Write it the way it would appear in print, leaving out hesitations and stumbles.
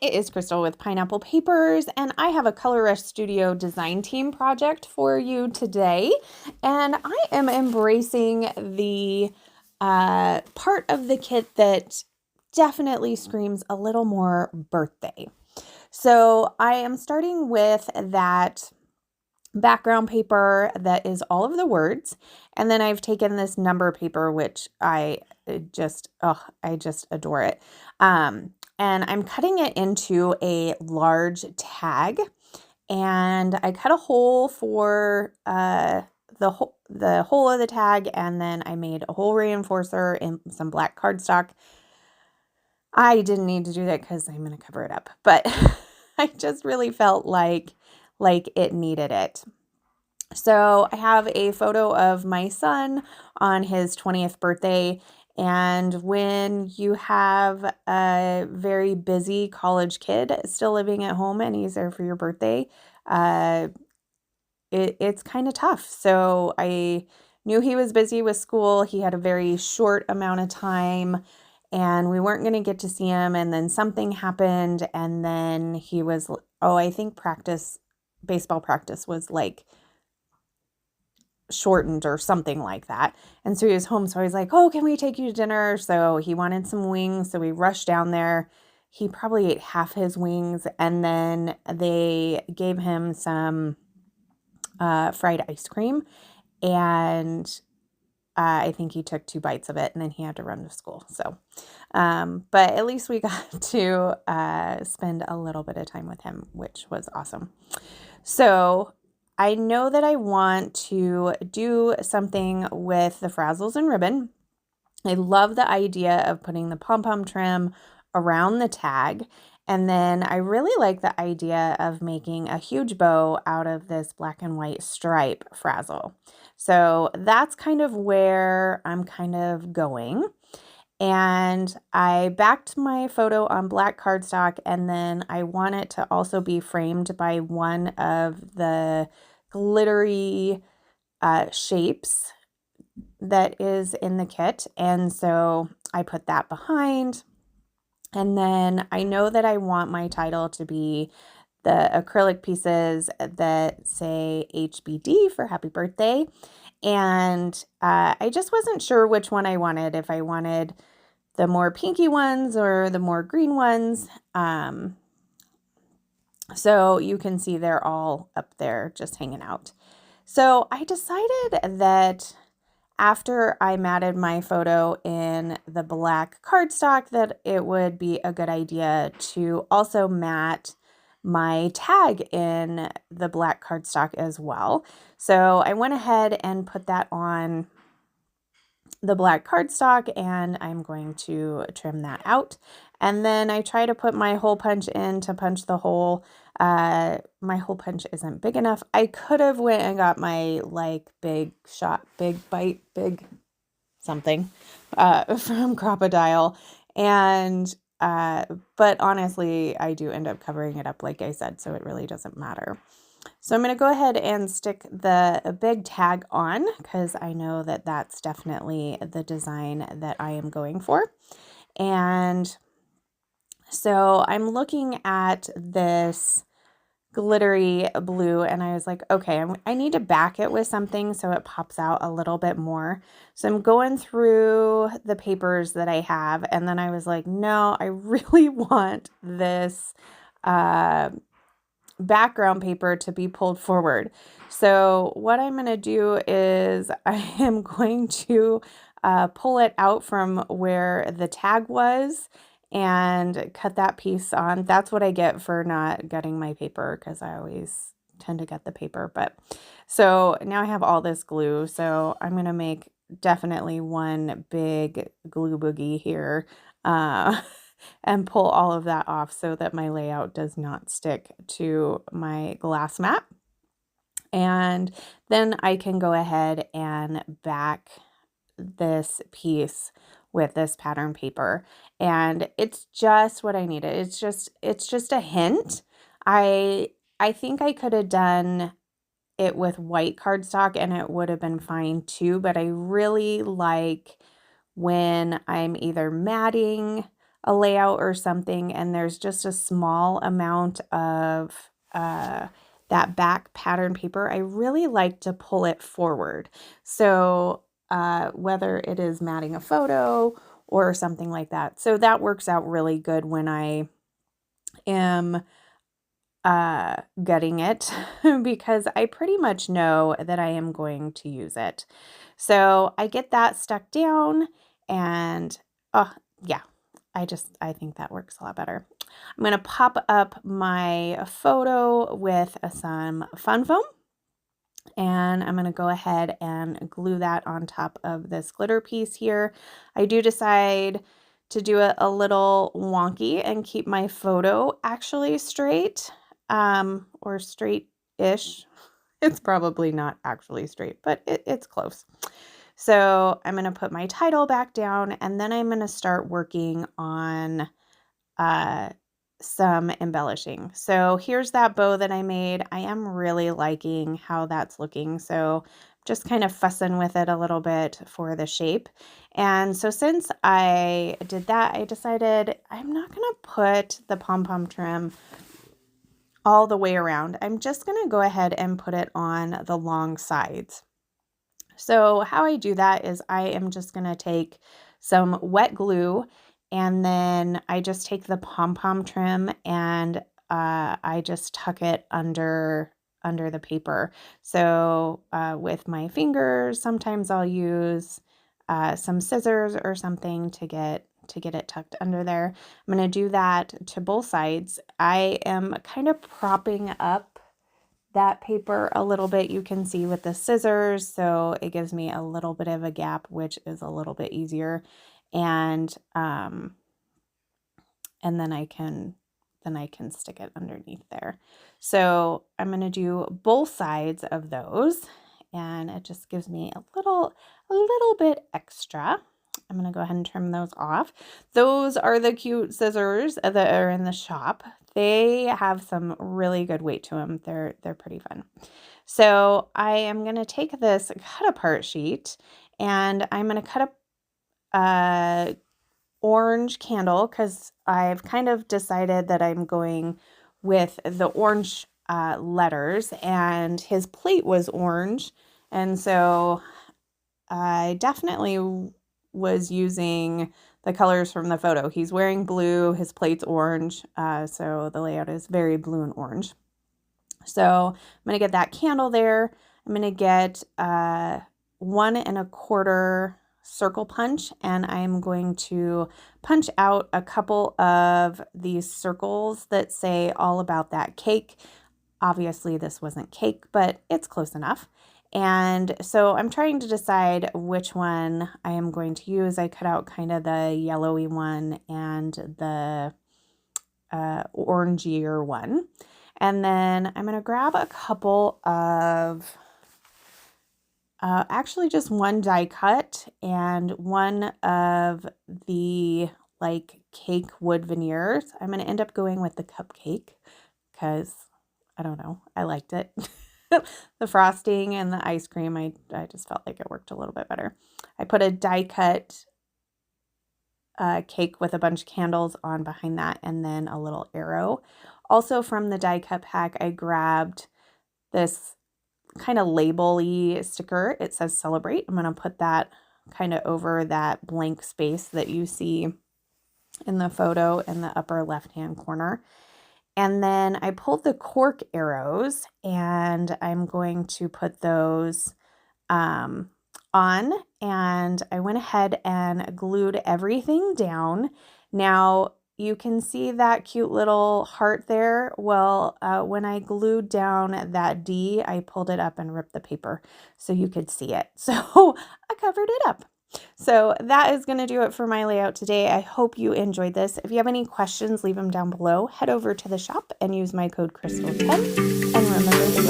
it is Crystal with Pineapple Papers, and I have a Color Rush Studio design team project for you today. And I am embracing the part of the kit that definitely screams a little more birthday. So I am starting with that background paper that is all of the words, and then I've taken this number paper, which I just adore it. And I'm cutting it into a large tag, and I cut a hole for the hole of the tag, and then I made a hole reinforcer in some black cardstock. I didn't need to do that because I'm going to cover it up, but I just really felt like it needed it. So I have a photo of my son on his 20th birthday. And when you have a very busy college kid still living at home and he's there for your birthday, it's kind of tough. So I knew he was busy with school. He had a very short amount of time and we weren't going to get to see him. And then something happened. And then he was, I think baseball practice was like shortened or something like that. And so he was home. So I was like, oh, can we take you to dinner? So he wanted some wings. So we rushed down there. He probably ate half his wings. And then they gave him some fried ice cream. And I think he took 2 bites of it and then he had to run to school. So, but at least we got to spend a little bit of time with him, which was awesome. So I know that I want to do something with the frazzles and ribbon. I love the idea of putting the pom-pom trim around the tag. And then I really like the idea of making a huge bow out of this black and white stripe frazzle. So that's kind of where I'm kind of going. And I backed my photo on black cardstock, and then I want it to also be framed by one of the glittery shapes that is in the kit. And so I put that behind. And then I know that I want my title to be the acrylic pieces that say HBD for happy birthday. And I just wasn't sure which one I wanted, if I wanted the more pinky ones or the more green ones. So you can see they're all up there just hanging out. So I decided that after I matted my photo in the black cardstock that it would be a good idea to also matte my tag in the black cardstock as well. So I went ahead and put that on the black cardstock, and I'm going to trim that out. And then I try to put my hole punch in to punch the hole. My hole punch isn't big enough. I could have went and got my big bite something from Crocodile. And but honestly, I do end up covering it up like I said, so it really doesn't matter. So I'm going to go ahead and stick the big tag on because I know that that's definitely the design that I am going for. And so I'm looking at this glittery blue and I was like, okay, I need to back it with something so it pops out a little bit more. So I'm going through the papers that I have, and then I was like, no, I really want this background paper to be pulled forward. So what I'm going to do is I am going to pull it out from where the tag was and cut that piece on. That's what I get for not gutting my paper, because I always tend to gut the paper. But so now I have all this glue. So I'm going to make definitely one big glue boogie here and pull all of that off so that my layout does not stick to my glass mat. And then I can go ahead and back this piece with this pattern paper, and it's just what I needed. It's just a hint. I think I could have done it with white cardstock and it would have been fine too, but I really like when I'm either matting a layout or something and there's just a small amount of that back pattern paper, I really like to pull it forward. So whether it is matting a photo or something like that. So that works out really good when I am gutting it because I pretty much know that I am going to use it. So I get that stuck down and yeah, I think that works a lot better. I'm going to pop up my photo with some fun foam and I'm going to go ahead and glue that on top of this glitter piece here. I do decide to do it a little wonky and keep my photo actually straight, or straight-ish. It's probably not actually straight, but it's close. So I'm going to put my title back down and then I'm going to start working on some embellishing. So here's that bow that I made. I am really liking how that's looking. So just kind of fussing with it a little bit for the shape. And so since I did that, I decided I'm not going to put the pom-pom trim all the way around. I'm just going to go ahead and put it on the long sides. So how I do that is I am just going to take some wet glue and then I just take the pom-pom trim and I just tuck it under the paper. So with my fingers, sometimes I'll use some scissors or something to get it tucked under there. I'm going to do that to both sides. I am kind of propping up that paper a little bit, you can see with the scissors, so it gives me a little bit of a gap, which is a little bit easier, and then I can stick it underneath there. So I'm going to do both sides of those, and it just gives me a little bit extra. I'm going to go ahead and trim those off. Those are the cute scissors that are in the shop. They have some really good weight to them. They're pretty fun. So I am going to take this cut apart sheet and I'm going to cut up a orange candle because I've kind of decided that I'm going with the orange letters, and his plate was orange, and so I definitely was using the colors from the photo. He's wearing blue, his plate's orange, so the layout is very blue and orange. So I'm going to get that candle there. I'm going to get 1 1/4 circle punch, and I'm going to punch out a couple of these circles that say all about that cake. Obviously this wasn't cake, but it's close enough. And so I'm trying to decide which one I am going to use. I cut out kind of the yellowy one and the orangier one. And then I'm going to grab a couple of, actually just one die cut and one of the like cake wood veneers. I'm going to end up going with the cupcake because I don't know, I liked it. The frosting and the ice cream, I just felt like it worked a little bit better. I put a die cut cake with a bunch of candles on behind that and then a little arrow. Also from the die cut pack, I grabbed this kind of label-y sticker. It says celebrate. I'm going to put that kind of over that blank space that you see in the photo in the upper left-hand corner. And then I pulled the cork arrows and I'm going to put those on, and I went ahead and glued everything down. Now you can see that cute little heart there. Well, when I glued down that D, I pulled it up and ripped the paper so you could see it. So I covered it up. So that is going to do it for my layout today. I hope you enjoyed this. If you have any questions, leave them down below. Head over to the shop and use my code Crystal10. And remember to